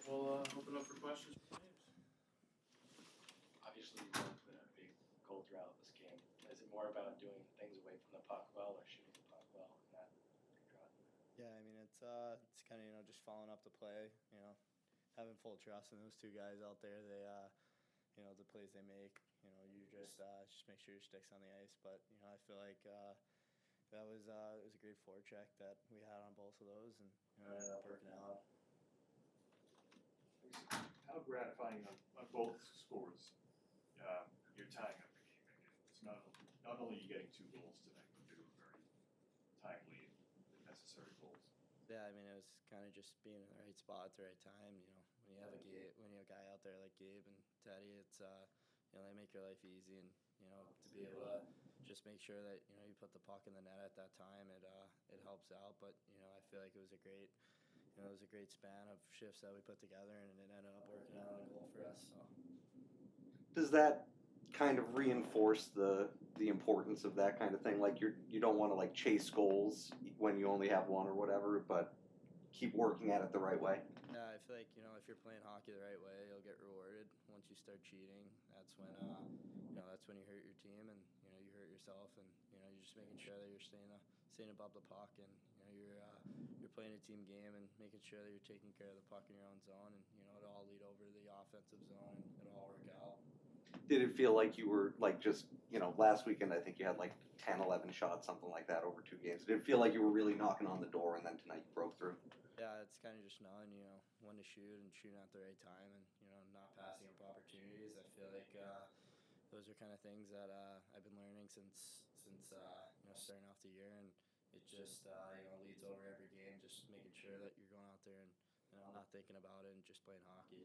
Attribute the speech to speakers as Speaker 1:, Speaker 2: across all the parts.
Speaker 1: we'll open up for questions.
Speaker 2: Obviously, you went with a big goal throughout this game. Is it more about doing things away from the puck well or shooting the puck well in that regard?
Speaker 3: Yeah, I mean it's kind of just following up the play. Having full trust in those two guys out there. They the plays they make. You just make sure your stick's on the ice. But I feel like that was it was a great forecheck that we had on both of those, and it ended up working out.
Speaker 4: How gratifying on both scores you're tying up the game. It's not only you getting 2 goals tonight, but they were very timely and necessary goals.
Speaker 3: Yeah, I mean it was kind of just being in the right spot at the right time. When you have a guy out there like Gabe and Teddy, it's they make your life easy, and to be able to just make sure that you put the puck in the net at that time, it helps out. But I feel like it was a great span of shifts that we put together, and it ended up working out on a goal for us. So.
Speaker 5: Does that kind of reinforce the importance of that kind of thing? Like you don't want to like chase goals when you only have one or whatever, but keep working at it the right way.
Speaker 3: Yeah, I feel like if you're playing hockey the right way, you'll get rewarded. Once you start cheating, that's when that's when you hurt your team, and you hurt yourself, and you're just making sure that you're staying above the puck, and you're playing a team game and making sure that you're taking care of the puck in your own zone, and it'll all lead over to the offensive zone, and it'll all work out.
Speaker 5: Did it feel like you were like just last weekend I think you had like 10, 11 shots, something like that over 2 games? Did it feel like you were really knocking on the door, and then tonight you broke through?
Speaker 3: Yeah, it's kind of just knowing, when to shoot and shooting at the right time, and, not passing up opportunities. I feel like those are kind of things that I've been learning since starting off the year, and it just, leads over every game, just making sure that you're going out there and, not thinking about it and just playing hockey.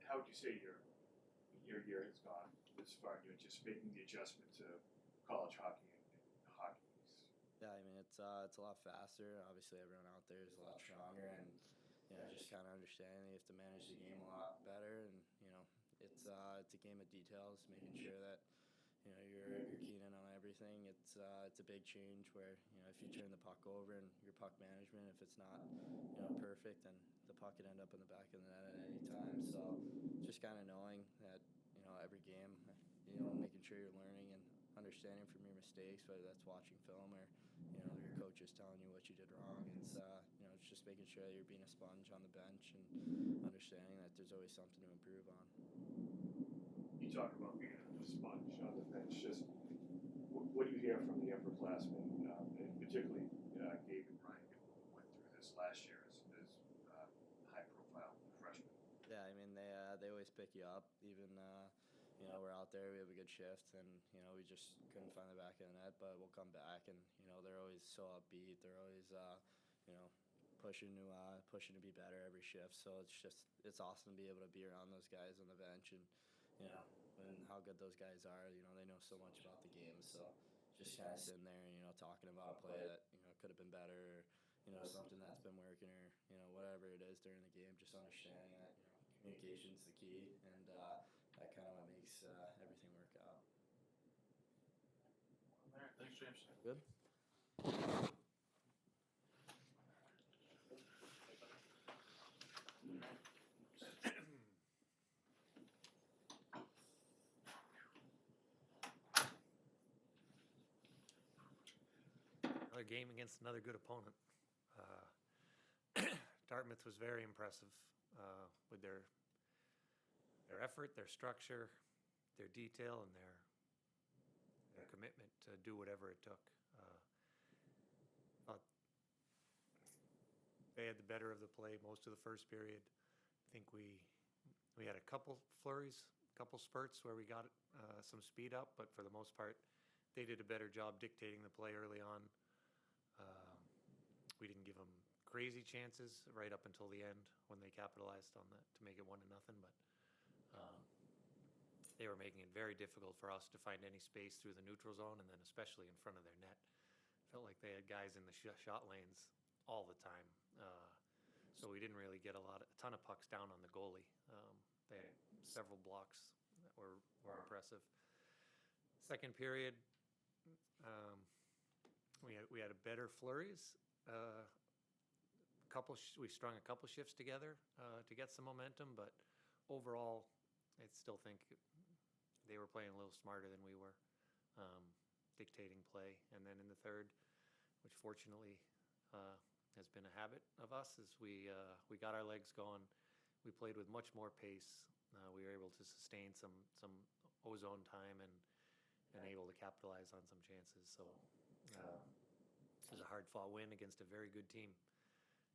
Speaker 4: How would you say your year has gone this far? You're just making the adjustment to college hockey and hockey.
Speaker 3: Yeah, I mean it's a lot faster. Obviously, everyone out there is a lot stronger, and just kind of understanding you have to manage the game a lot better. And it's a game of details, making sure that you're keen in on everything. It's a big change where if you turn the puck over and your puck management, if it's not perfect, then the puck could end up in the back of the net at any time. So just kind of knowing that every game, making sure you're learning and understanding from your mistakes, whether that's watching film or your coach is telling you what you did wrong. It's it's just making sure that you're being a sponge on the bench and understanding that there's always something to improve on.
Speaker 4: You talk about being a sponge on the bench. Just what do you hear from the upperclassmen, and particularly Gabe and Ryan, who went through this last year as high-profile freshmen?
Speaker 3: Yeah, I mean they always pick you up. Even we're out there, we have a good shift, and we just couldn't find the back of the net, but we'll come back, and they're always so upbeat. They're always pushing to be better every shift. So it's awesome to be able to be around those guys on the bench, and and how good those guys are. They know so much about the game, so just kind of sitting there and talking about a play that could have been better, or something that's been working, or whatever it is during the game. Just understanding that communication's the key, and that kind of what makes everything work out.
Speaker 1: All right, thanks, James.
Speaker 3: Good.
Speaker 6: Another game against another good opponent. Dartmouth was very impressive with their effort, their structure, their detail, and their commitment to do whatever it took. They had the better of the play most of the first period. I think we had a couple flurries, a couple spurts where we got some speed up, but for the most part, they did a better job dictating the play early on. We didn't give them crazy chances right up until the end when they capitalized on that to make it 1-0, but they were making it very difficult for us to find any space through the neutral zone, and then especially in front of their net. Felt like they had guys in the shot lanes all the time, so we didn't really get a ton of pucks down on the goalie. They had several blocks that were impressive. Second period, we had a better flurries. we strung a couple shifts together to get some momentum, but overall, I still think they were playing a little smarter than we were, dictating play. And then in the third, which fortunately has been a habit of us, is we got our legs going. We played with much more pace. We were able to sustain some ozone time and able to capitalize on some chances. So it was a hard-fought win against a very good team,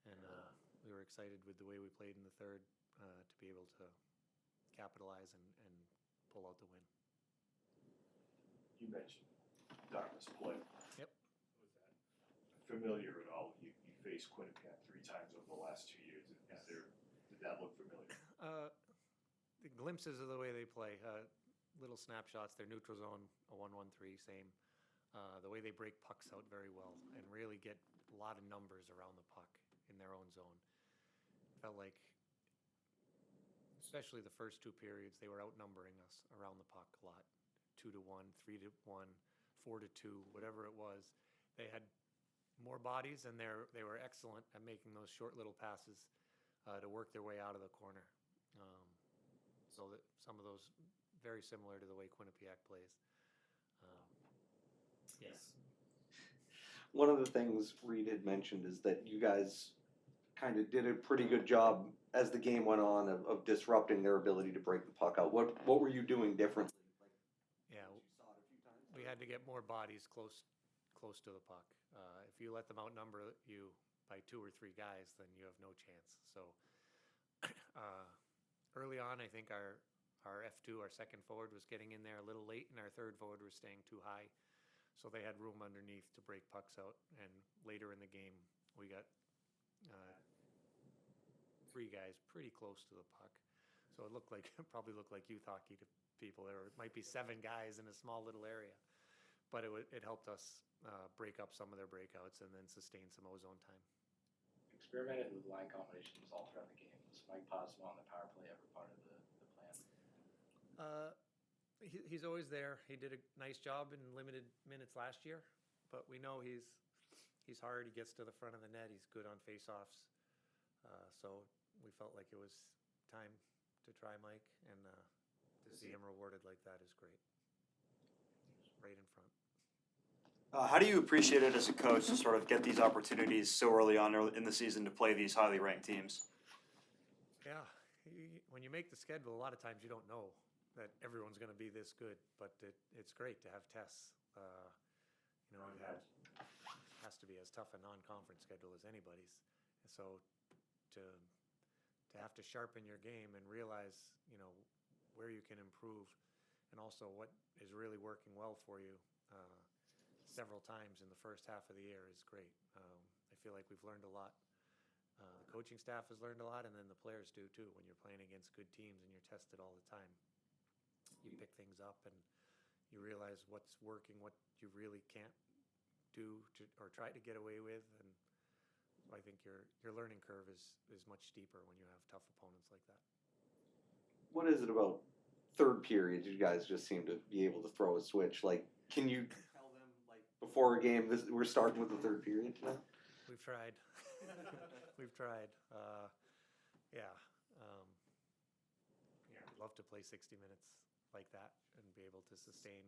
Speaker 6: and we were excited with the way we played in the third to be able to capitalize and pull out the win.
Speaker 4: You mentioned Dartmouth's play.
Speaker 6: Yep.
Speaker 4: Was that familiar at all? You faced Quinnipiac 3 times over the last 2 years. Did that look familiar?
Speaker 6: The glimpses of the way they play, little snapshots. Their neutral zone, a 1-1-3, same. The way they break pucks out very well and really get a lot of numbers around the puck in their own zone. Felt like, especially the first 2 periods, they were outnumbering us around the puck a lot. 2-1, 3-1, 4-2, whatever it was. They had more bodies, and they were excellent at making those short little passes to work their way out of the corner. So that some of those very similar to the way Quinnipiac plays. Yes.
Speaker 5: One of the things Reed had mentioned is that you guys kind of did a pretty good job as the game went on of disrupting their ability to break the puck out. What were you doing differently?
Speaker 6: Yeah, we had to get more bodies close to the puck. If you let them outnumber you by 2 or 3 guys, then you have no chance. So early on, I think our F2, our second forward, was getting in there a little late, and our third forward was staying too high. So they had room underneath to break pucks out. And later in the game, we got 3 guys pretty close to the puck. So it probably looked like youth hockey to people. There might be 7 guys in a small little area. But it helped us break up some of their breakouts and then sustain some ozone time.
Speaker 2: Experimented with line combinations all throughout the game. Was Mike possible on the power play ever part of the plan?
Speaker 6: He's always there. He did a nice job in limited minutes last year, but we know he's hard. He gets to the front of the net. He's good on faceoffs. So we felt like it was time to try Mike, and to see him rewarded like that is great. He's right in front.
Speaker 7: How do you appreciate it as a coach to sort of get these opportunities so early on in the season to play these highly ranked teams?
Speaker 6: Yeah, when you make the schedule, a lot of times you don't know that everyone's going to be this good, but it's great to have tests. It has to be as tough a non-conference schedule as anybody's. And so to have to sharpen your game and realize, where you can improve, and also what is really working well for you several times in the first half of the year is great. I feel like we've learned a lot. The coaching staff has learned a lot, and then the players do too. When you're playing against good teams and you're tested all the time, you pick things up and you realize what's working, what you really can't do or try to get away with, and so I think your learning curve is much steeper when you have tough opponents like that.
Speaker 5: What is it about third periods? You guys just seem to be able to throw a switch. Like, can you tell them, like, before a game, we're starting with the third period tonight?
Speaker 6: We've tried. We've tried. I'd love to play 60 minutes like that and be able to sustain.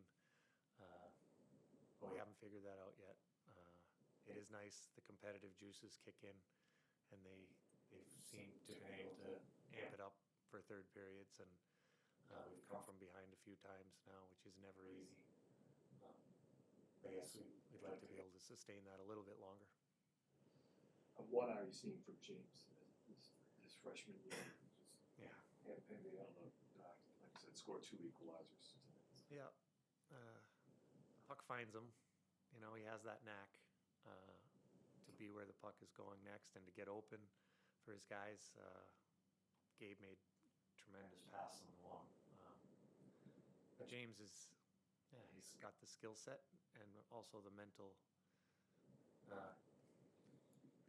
Speaker 6: But we haven't figured that out yet. It is nice. The competitive juices kick in, and they seem to be able to amp it up for third periods. And we've come from behind a few times now, which is never easy. But yes, we'd like to be able to sustain that a little bit longer.
Speaker 4: What are you seeing from James this freshman year?
Speaker 6: Yeah.
Speaker 4: And being able to, like I said, score 2 equalizers.
Speaker 6: Yeah. Puck finds him. He has that knack to be where the puck is going next and to get open for his guys. Gabe made tremendous pass on the wall. But James he's got the skill set and also the mental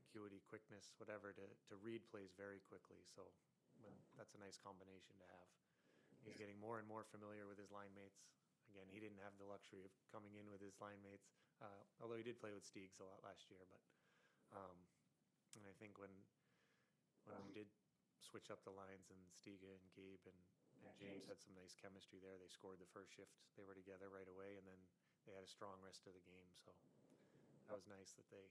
Speaker 6: acuity, quickness, whatever, to read plays very quickly. So that's a nice combination to have. He's getting more and more familiar with his line mates. Again, he didn't have the luxury of coming in with his line mates, although he did play with Steegs a lot last year. But And I think when we did switch up the lines and Stiga and Gabe and James had some nice chemistry there, they scored the first shift. They were together right away, and then they had a strong rest of the game. So that was nice that I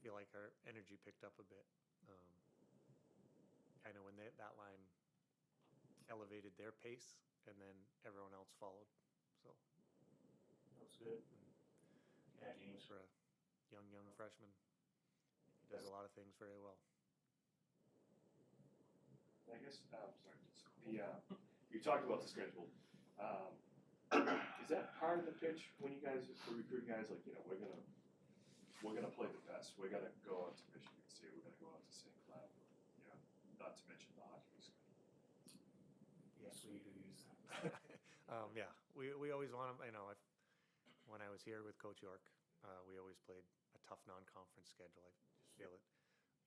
Speaker 6: feel like our energy picked up a bit. Kind of when that line elevated their pace, and then everyone else followed. So that was good. And James, for a young freshman, he does a lot of things very well.
Speaker 4: I guess, you talked about the schedule. Is that part of the pitch when you guys, for recruiting guys, like, we're gonna play the best, we're gonna go out to Michigan State, we're gonna go out to St. Cloud, not to mention the hockey schedule.
Speaker 6: Yes, we do use that. Yeah, we always want them, when I was here with Coach York, we always played a tough non-conference schedule. I just feel it.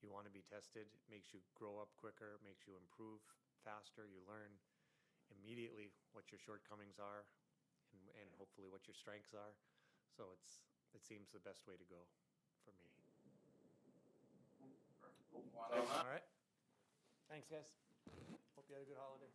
Speaker 6: You want to be tested, it makes you grow up quicker, makes you improve faster, you learn immediately what your shortcomings are and hopefully what your strengths are. So it seems the best way to go for me.
Speaker 1: One on that.
Speaker 6: All right. Thanks, guys. Hope you had a good holiday.